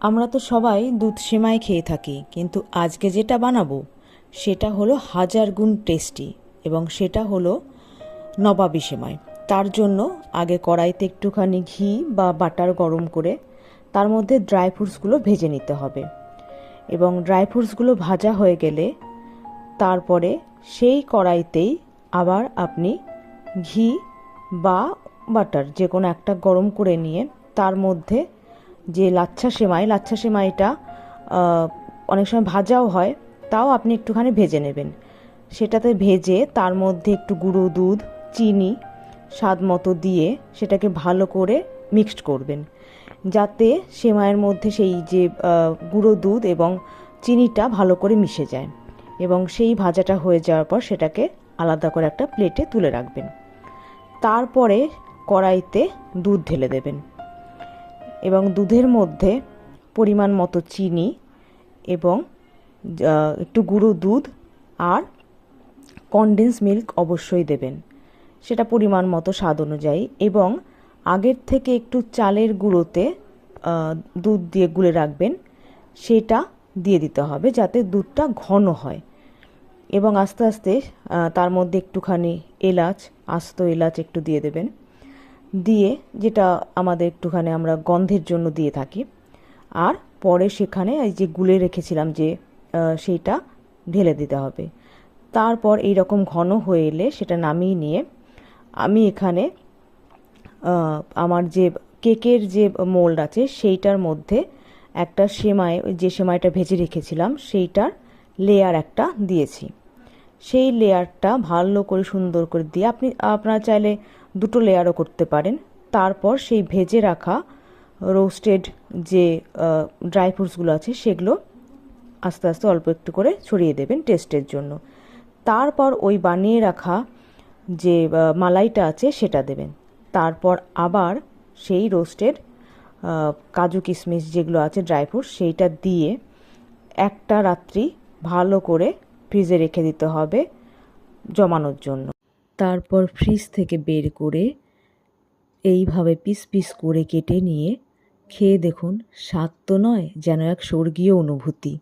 আমরা তো সবাই দুধ সেমাই খেয়ে থাকি, কিন্তু আজকে যেটা বানাবো সেটা হলো হাজার গুণ টেস্টি, এবং সেটা হলো নবাবী সেমাই। তার জন্য আগে কড়াইতে একটুখানি ঘি বা বাটার গরম করে তার মধ্যে ড্রাই ফ্রুটসগুলো ভেজে নিতে হবে, এবং ড্রাই ফ্রুটসগুলো ভাজা হয়ে গেলে তারপরে সেই কড়াইতেই আবার আপনি ঘি বা বাটার যে কোনো একটা গরম করে নিয়ে তার মধ্যে যে লাচ্ছা সেমাইটা অনেক সময় ভাজাও হয়, তাও আপনি একটুখানি ভেজে নেবেন। সেটাতে ভেজে তার মধ্যে একটু গুঁড়ো দুধ, চিনি স্বাদ মতো দিয়ে সেটাকে ভালো করে মিক্সড করবেন, যাতে সেমাইয়ের মধ্যে সেই যে গুঁড়ো দুধ এবং চিনিটা ভালো করে মিশে যায়। এবং সেই ভাজাটা হয়ে যাওয়ার পর সেটাকে আলাদা করে একটা প্লেটে তুলে রাখবেন। তারপরে কড়াইতে দুধ ঢেলে দেবেন, এবং দুধের মধ্যে পরিমাণ মতো চিনি এবং একটু গুঁড়ো দুধ আর কনডেন্স মিল্ক অবশ্যই দেবেন, সেটা পরিমাণ মতো স্বাদ অনুযায়ী। এবং আগের থেকে একটু চালের গুঁড়োতে দুধ দিয়ে গুলে রাখবেন, সেটা দিয়ে দিতে হবে যাতে দুধটা ঘন হয়। এবং আস্তে আস্তে তার মধ্যে একটুখানি এলাচ, আস্ত এলাচ একটু দিয়ে দেবেন, দিয়ে যেটা আমাদের একটুখানি আমরা গন্ধের জন্য দিয়ে থাকি। আর পরে সেখানে এই যে গুলে রেখেছিলাম যে সেইটা ঢেলে দিতে হবে। তারপর এই রকম ঘন হয়ে এলে সেটা নামিয়ে নিয়ে আমি এখানে আমার যে কেকের যে মোল্ড আছে সেইটার মধ্যে একটা সেমাই, যে সেমাইটা ভেজে রেখেছিলাম সেইটার লেয়ার একটা দিয়েছি। সেই লেয়ারটা ভালো করে সুন্দর করে দিয়ে আপনারা চাইলে দুটো লেয়ারও করতে পারেন। তারপর সেই ভেজে রাখা রোস্টেড যে ড্রাই ফ্রুটসগুলো আছে সেগুলো আস্তে আস্তে অল্প একটু করে ছড়িয়ে দেবেন টেস্টের জন্য। তারপর ওই বানিয়ে রাখা যে মালাইটা আছে সেটা দেবেন। তারপর আবার সেই রোস্টেড কাজু কিশমিশ যেগুলো আছে ড্রাই ফ্রুটস সেইটা দিয়ে একটা রাত্রি ভালো করে ফ্রিজে রেখে দিতে হবে জমানোর জন্য। তারপর ফ্রিজ থেকে বের করে এইভাবে পিস পিস করে কেটে নিয়ে খেয়ে দেখুন, স্বাদ তো নয়, যেন এক স্বর্গীয় অনুভূতি।